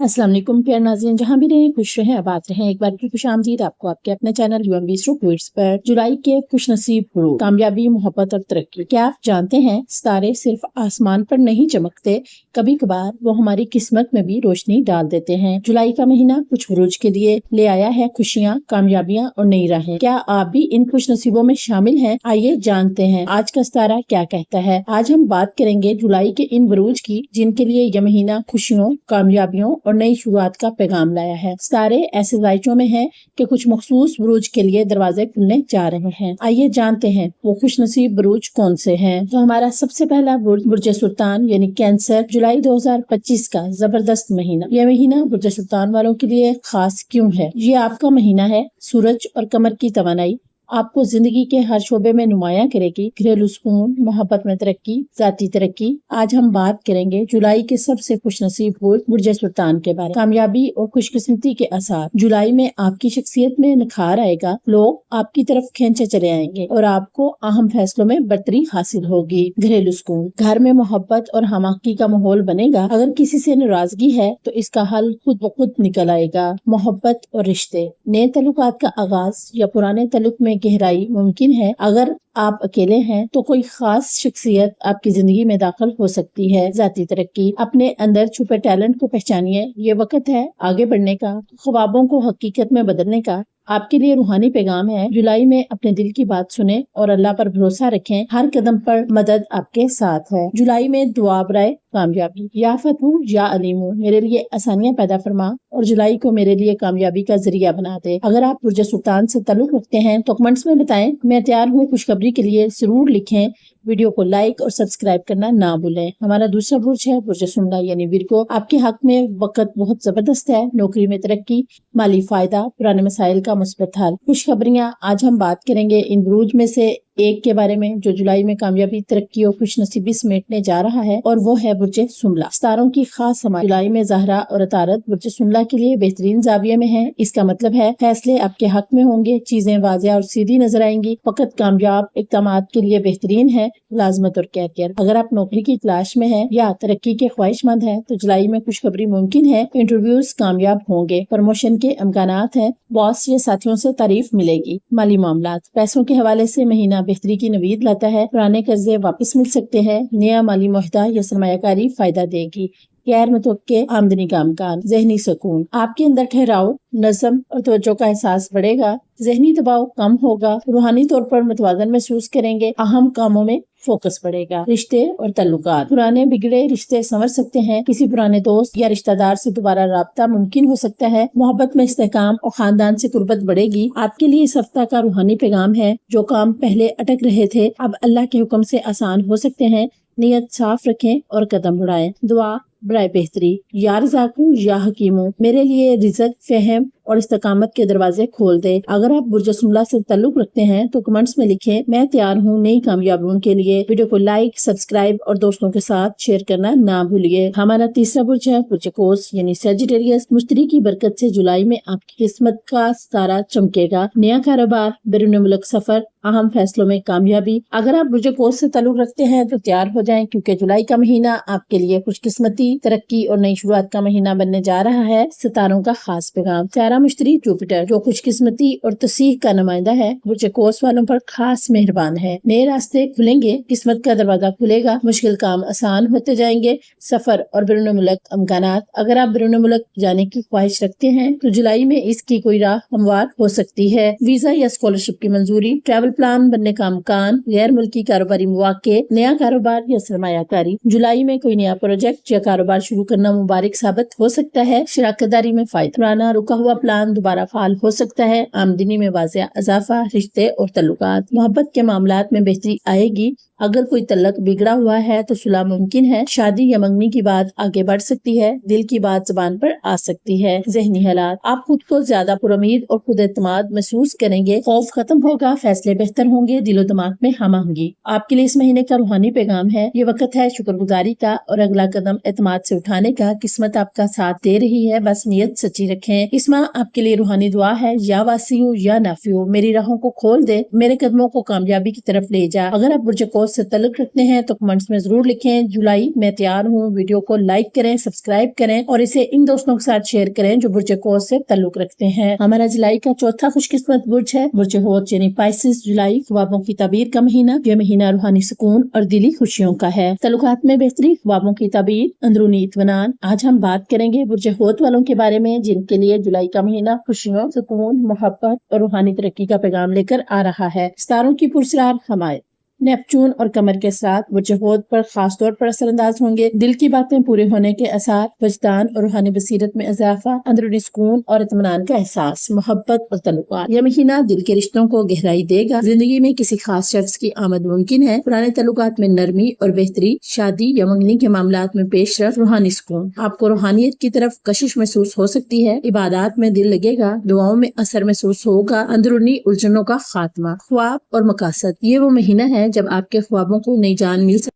अस्सलाम वालेकुम प्यारे नाज़रीन, जहाँ भी रहें खुश रहें आबाद रहें। एक बार की खुश आमदीद आपको आपके अपने चैनल UMB ट्वीट्स पर। जुलाई के खुश नसीब हुरूफ, कामयाबी, मोहब्बत और तरक्की। क्या आप जानते हैं सितारे सिर्फ आसमान पर नहीं चमकते, कभी कभार वो हमारी किस्मत में भी रोशनी डाल देते हैं। जुलाई का महीना कुछ बुरुज के लिए ले आया है खुशियाँ, कामयाबियाँ और नई राहें। क्या आप भी इन खुश नसीबों में शामिल हैं? आइए जानते हैं आज का सितारा क्या कहता है। आज हम बात करेंगे जुलाई के इन बुरुज की जिनके लिए यह महीना खुशियों, कामयाबियों और नई शुरुआत का पैगाम लाया है। सितारे ऐसे जायचों में हैं कि कुछ मखसूस बुरुज के लिए दरवाजे खुलने जा रहे हैं। आइए जानते हैं वो खुशनसीब बुरुज कौन से हैं। तो हमारा सबसे पहला बुर्ज बुर्ज सुल्तान यानी कैंसर। जुलाई 2025 का जबरदस्त महीना। यह महीना बुर्ज सुल्तान वालों के लिए खास क्यों है? ये आपका महीना है सूरज और कमर की तवानाई आपको जिंदगी के हर शोबे में नुमाया करेगी। घरेलू सुकून, मोहब्बत में तरक्की, जाती तरक्की। आज हम बात करेंगे जुलाई के सबसे खुशनसीब बुर्ज सुल्तान के बारे में। कामयाबी और खुशकिस्मती के आसार। जुलाई में आपकी शख्सियत में निखार आएगा, लोग आपकी तरफ खींचे चले आएंगे और आपको अहम फैसलों में बढ़तरी हासिल होगी। घरेलू सुकून, घर में मोहब्बत और हमाकी का माहौल बनेगा। अगर किसी से नाराजगी है तो इसका हल खुद ब खुद निकल आएगा। मोहब्बत और रिश्ते, नए तल्लुकात का आगाज या पुराने तल्लुक में गहराई मुमकिन है। अगर आप अकेले हैं तो कोई खास शख्सियत आपकी जिंदगी में दाखिल हो सकती है। जाती तरक्की, अपने अंदर छुपे टैलेंट को पहचानिए। ये वक्त है आगे बढ़ने का, ख्वाबों को हकीकत में बदलने का। आपके लिए रूहानी पैगाम है, जुलाई में अपने दिल की बात सुने और अल्लाह पर भरोसा रखें। हर कदम पर मदद आपके साथ है। जुलाई में दुआ बराए कामयाबी। या फतहू या अलीमू, मेरे लिए आसानियां पैदा फरमा और जुलाई को मेरे लिए कामयाबी का जरिया बना दे। अगर आप बुर्ज सुल्तान से ताल्लुक रखते हैं तो कमेंट्स में बताएं, मैं तैयार हूँ खुशखबरी के लिए। जरूर लिखें। वीडियो को लाइक और सब्सक्राइब करना ना भूलें। हमारा दूसरा बुर्ज है बुर्ज सुमला यानी विरगो। आपके हक में वक्त बहुत जबरदस्त है। नौकरी में तरक्की, माली फायदा, पुराने मसाइल का मुस्बत हल। खुशखबरियाँ, आज हम बात करेंगे इन बुरुज में से एक के बारे में जो जुलाई में कामयाबी, तरक्की और खुशनसीबी समेटने जा रहा है और वो है बुर्ज सुमला। सितारों की खास समाज। जुलाई में ज़हरा और अतारत बुर्ज सुमला के लिए बेहतरीन जाविये में है। इसका मतलब है फैसले आपके हक में होंगे, चीजें वाज़िया और सीधी नजर आएंगी। वक्त कामयाब इक़दामात के लिए बेहतरीन है। मुलाजमत और कैरियर, अगर आप नौकरी की तलाश में हैं या तरक्की के ख्वाहिशमंद हैं तो जुलाई में खुशखबरी मुमकिन है। इंटरव्यूज कामयाब होंगे, प्रमोशन के इम्कानात हैं, बॉस या साथियों से तारीफ मिलेगी। माली मामलात, पैसों के हवाले से महीना बेहतरी की नवीद लाता है। पुराने कर्जे वापस मिल सकते हैं। नया माली मुआहदा या सरमायाकारी फायदा देगी। गैर मुतवक्के आमदनी का अमकान। ज़हनी सुकून, आपके अंदर ठहराव, नज़म और तवज्जो का एहसास बढ़ेगा। ज़हनी दबाव कम होगा। रूहानी तौर पर मुतवाज़न महसूस करेंगे। अहम कामों में फोकस बढ़ेगा। रिश्ते और तल्लुकात, पुराने बिगड़े रिश्ते संवर सकते हैं। किसी पुराने दोस्त या रिश्तेदार से दोबारा राब्ता मुमकिन हो सकता है। मोहब्बत में इस्तेहकाम और खानदान से कुर्बत बढ़ेगी। आपके लिए इस हफ्ता का रूहानी पैगाम है, जो काम पहले अटक रहे थे अब अल्लाह के हुक्म से आसान हो सकते हैं। नियत साफ रखें और कदम बढ़ाएं। दुआ बराए बेहतरी। या रज़ाकू या हकीमू, मेरे लिए रिज़्क़, फहम और इस्तकामत के दरवाजे खोल दे। अगर आप बुर्ज सुमला से ताल्लुक रखते हैं तो कमेंट्स में लिखें, मैं तैयार हूँ नई कामयाबियों के लिए। वीडियो को लाइक, सब्सक्राइब और दोस्तों के साथ शेयर करना ना भूलिए। हमारा तीसरा बुर्ज है बुर्ज कोस यानी सेजिटेरियस। मुश्तरी की बरकत से जुलाई में आपकी किस्मत का सितारा चमकेगा। नया कारोबार, बैरून मुल्क सफर, अहम फैसलों में कामयाबी। अगर आप बुर्ज कोस से ताल्लुक रखते हैं तो तैयार हो जाएं, क्योंकि जुलाई का महीना आपके लिए खुशकिस्मती, तरक्की और नई शुरुआत का महीना बनने जा रहा है। सितारों का खास पैगाम। सारा मुश्तरी जुपिटर, जो खुशकिस्मती और तसीह का नुमाइंदा है, बुर्ज कोस वालों पर खास मेहरबान है। नए रास्ते खुलेंगे, किस्मत का दरवाजा खुलेगा, मुश्किल काम आसान होते जाएंगे। सफर और बैरून मुल्क अमकानात, अगर आप बैरून मुल्क जाने की ख्वाहिश रखते हैं तो जुलाई में इसकी कोई राह हमवार हो सकती है। वीजा या स्कॉलरशिप की मंजूरी, ट्रैवल प्लान बनने का अमकान, गैर मुल्की कारोबारी मौके, नया कारोबार या सरमायाकारी। जुलाई में कोई नया प्रोजेक्ट या कारोबार शुरू करना मुबारक साबित हो सकता है। शराकतदारी में फायदा, पुराना रुका हुआ प्लान दोबारा फाल हो सकता है। आमदनी में वाज़िया इजाफा। रिश्ते और तल्लुकात, मोहब्बत के मामलात में बेहतरी आएगी। अगर कोई तल्लक बिगड़ा हुआ है तो सुलह मुमकिन है। शादी या मंगनी की बात आगे बढ़ सकती है। दिल की बात जुबान पर आ सकती है। ज़हनी हालात, आप खुद को ज्यादा पुरुमीद और खुद एतमाद महसूस करेंगे। खौफ खत्म होगा, फैसले बेहतर होंगे, दिलो दिमाग में हम आहंगी। आपके लिए इस महीने का रूहानी पैगाम है, ये वक्त है शुक्रगुजारी का और अगला कदम एतमाद से उठाने का। किस्मत आपका साथ दे रही है, बस नियत सच्ची रखें। इस माह آپ کے لیے روحانی دعا ہے، یا واسی ہو یا نافی ہو، میری راہوں کو کھول دے، میرے قدموں کو کامیابی کی طرف لے جا۔ اگر آپ برج قوس سے تعلق رکھتے ہیں تو کمنٹس میں ضرور لکھیں جولائی میں تیار ہوں۔ ویڈیو کو لائک کریں، سبسکرائب کریں اور اسے ان دوستوں کے ساتھ شیئر کریں جو برج قوس سے تعلق رکھتے ہیں۔ ہمارا جولائی کا چوتھا خوش قسمت برج ہے برج حوت یعنی پائسس۔ جولائی خوابوں کی تعبیر کا مہینہ، یہ مہینہ روحانی سکون اور دلی خوشیوں کا ہے۔ تعلقات میں بہتری، خوابوں کی تعبیر، اندرونی اطمینان۔ آج ہم بات کریں گے برج حوت والوں کے بارے میں جن کے لیے جولائی کا مہینہ خوشیوں، سکون، محبت اور روحانی ترقی کا پیغام لے کر آ رہا ہے۔ ستاروں کی پرسرار حمایت، نیپچون اور قمر کے ساتھ برج حوت پر خاص طور پر اثر انداز ہوں گے۔ دل کی باتیں پورے ہونے کے آثار، وجدان اور روحانی بصیرت میں اضافہ، اندرونی سکون اور اطمینان کا احساس، محبت اور تعلقات۔ یہ مہینہ دل کے رشتوں کو گہرائی دے گا۔ زندگی میں کسی خاص شخص کی آمد ممکن ہے۔ پرانے تعلقات میں نرمی اور بہتری، شادی یا منگنی کے معاملات میں پیش رفت، روحانی سکون۔ آپ کو روحانیت کی طرف کشش محسوس ہو سکتی ہے۔ عبادات میں دل لگے گا، دعاؤں میں اثر محسوس ہوگا۔ اندرونی الجھنوں کا خاتمہ، خواب اور مقاصد۔ یہ وہ مہینہ ہے جب آپ کے خوابوں کو نئی جان مل سکتی،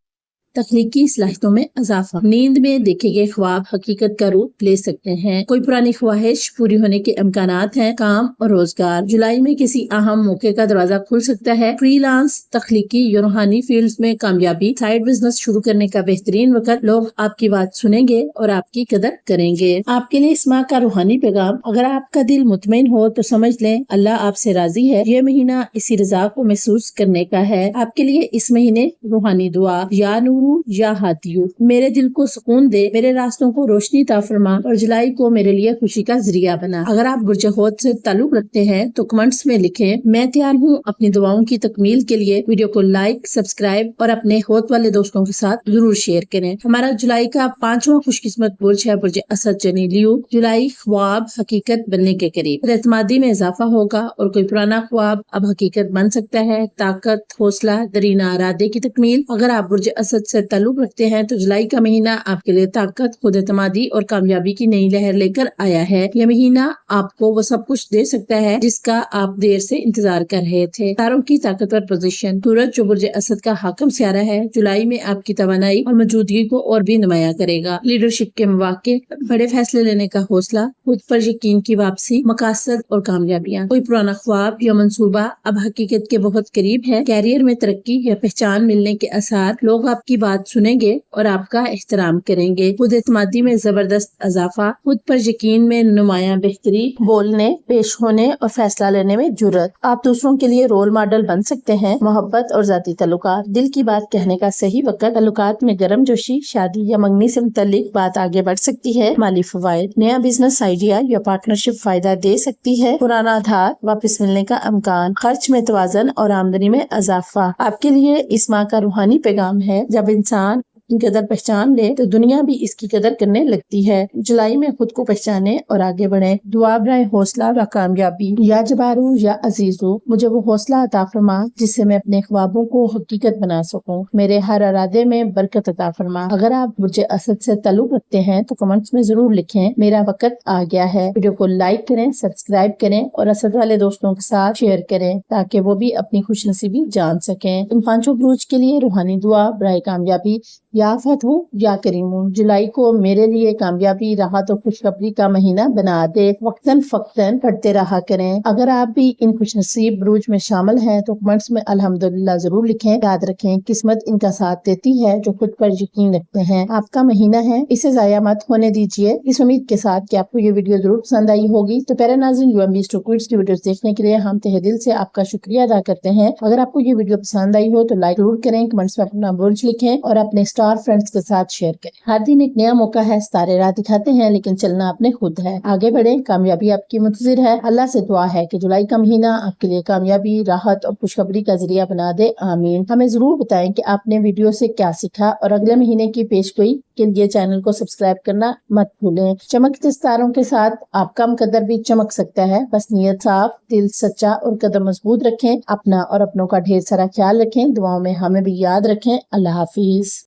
تخلیقی صلاحیتوں میں اضافہ۔ نیند میں دیکھے گئے خواب حقیقت کا روپ لے سکتے ہیں۔ کوئی پرانی خواہش پوری ہونے کے امکانات ہیں۔ کام اور روزگار، جولائی میں کسی اہم موقع کا دروازہ کھل سکتا ہے۔ فری لانس، تخلیقی یا روحانی فیلڈز میں کامیابی، سائیڈ بزنس شروع کرنے کا بہترین وقت۔ لوگ آپ کی بات سنیں گے اور آپ کی قدر کریں گے۔ آپ کے لیے اس ماہ کا روحانی پیغام، اگر آپ کا دل مطمئن ہو تو سمجھ لیں اللہ آپ سے راضی ہے۔ یہ مہینہ اسی رضا کو محسوس کرنے کا ہے۔ آپ کے لیے اس مہینے روحانی دعا، یا نور یا ہاتھیو، میرے دل کو سکون دے، میرے راستوں کو روشنی عطا فرما اور جولائی کو میرے لیے خوشی کا ذریعہ بنا۔ اگر آپ برج حوت سے تعلق رکھتے ہیں تو کمنٹس میں لکھیں میں تیار ہوں۔ اپنی دعاؤں کی تکمیل کے لیے ویڈیو کو لائک، سبسکرائب اور اپنے حوت والے دوستوں کے ساتھ ضرور شیئر کریں۔ ہمارا جولائی کا پانچواں خوش قسمت برج ہے برج اسد یعنی لیو۔ جولائی خواب حقیقت بننے کے قریب، اعتمادی میں اضافہ ہوگا اور کوئی پرانا خواب اب حقیقت بن سکتا ہے۔ طاقت، حوصلہ، درینہ ارادے کی تکمیل۔ اگر آپ برج اسد سے تعلق رکھتے ہیں تو جولائی کا مہینہ آپ کے لیے طاقت، خود اعتمادی اور کامیابی کی نئی لہر لے کر آیا ہے۔ یہ مہینہ آپ کو وہ سب کچھ دے سکتا ہے جس کا آپ دیر سے انتظار کر رہے تھے۔ ستاروں کی طاقتور پوزیشن، سورج جو برج اسد کا حاکم سیارہ ہے، جولائی میں آپ کی توانائی اور موجودگی کو اور بھی نمایاں کرے گا۔ لیڈرشپ کے مواقع، بڑے فیصلے لینے کا حوصلہ، خود پر یقین کی واپسی، مقاصد اور کامیابیاں۔ کوئی پرانا خواب یا منصوبہ اب حقیقت کے بہت قریب ہے۔ کیریئر میں ترقی یا پہچان ملنے کے آثار، لوگ آپ کی بات سنیں گے اور آپ کا احترام کریں گے۔ خود اعتمادی میں زبردست اضافہ، خود پر یقین میں نمایاں بہتری، بولنے، پیش ہونے اور فیصلہ لینے میں جرأت۔ آپ دوسروں کے لیے رول ماڈل بن سکتے ہیں۔ محبت اور ذاتی تعلقات، دل کی بات کہنے کا صحیح وقت۔ تعلقات میں گرم جوشی، شادی یا منگنی سے متعلق بات آگے بڑھ سکتی ہے۔ مالی فوائد، نیا بزنس آئیڈیا یا پارٹنرشپ فائدہ دے سکتی ہے۔ پرانا ادھار واپس ملنے کا امکان، خرچ میں توازن اور آمدنی میں اضافہ۔ آپ کے لیے اس ماہ کا روحانی پیغام ہے جب انسان کی قدر پہچان لے تو دنیا بھی اس کی قدر کرنے لگتی ہے۔ جولائی میں خود کو پہچانے اور آگے بڑھیں۔ دعا برائے حوصلہ و کامیابی، یا جبارو یا عزیزو، مجھے وہ حوصلہ عطا فرما جس سے میں اپنے خوابوں کو حقیقت بنا سکوں۔ میرے ہر ارادے میں برکت عطا فرما۔ اگر آپ برج اسد سے تعلق رکھتے ہیں تو کمنٹس میں ضرور لکھیں میرا وقت آ گیا ہے۔ ویڈیو کو لائک کریں، سبسکرائب کریں اور اسد والے دوستوں کے ساتھ شیئر کریں تاکہ وہ بھی اپنی خوش نصیبی جان سکیں۔ ان پانچوں بروج کے لیے روحانی دعا برائے کامیابی، یا فتح یا کریم، جولائی کو میرے لیے کامیابی، راحت اور خوشخبری کا مہینہ بنا دے۔ وقتاً فوقتاً پڑھتے رہا کریں۔ اگر آپ بھی ان خوش نصیب بروج میں شامل ہیں تو کمنٹس میں الحمدللہ ضرور لکھیں۔ یاد رکھیں قسمت ان کا ساتھ دیتی ہے جو خود پر یقین رکھتے ہیں۔ آپ کا مہینہ ہے، اسے ضائع مت ہونے دیجیے۔ اس امید کے ساتھ کہ آپ کو یہ ویڈیو ضرور پسند آئی ہوگی۔ تو پیارے ناظرین، UMB اسٹوکوئٹس کی ویڈیوز دیکھنے کے لیے ہم تہہ دل سے آپ کا شکریہ ادا کرتے ہیں۔ اگر آپ کو یہ ویڈیو پسند آئی ہو تو لائک ضرور کریں، کمنٹس میں اپنا برج لکھیں اور اپنے اسٹار فرینڈز کے ساتھ شیئر کریں۔ ہر دن ایک نیا موقع ہے، ستارے راہ دکھاتے ہیں لیکن چلنا اپنے خود ہے۔ آگے بڑھیں، کامیابی آپ کی منتظر ہے۔ اللہ سے دعا ہے کہ جولائی کا مہینہ آپ کے لیے کامیابی، راحت اور خوشخبری کا ذریعہ بنا دے، آمین۔ ہمیں ضرور بتائیں کہ آپ نے ویڈیو سے کیا سیکھا اور اگلے مہینے کی پیشگوئی کے لیے چینل کو سبسکرائب کرنا مت بھولیں۔ چمکتے ستاروں کے ساتھ آپ کا مقدر بھی چمک سکتا ہے، بس نیت صاف، دل سچا اور قدم مضبوط رکھیں۔ اپنا اور اپنوں کا ڈھیر سارا خیال رکھیں، دعاؤں میں ہمیں بھی یاد رکھیں۔ اللہ حافظ۔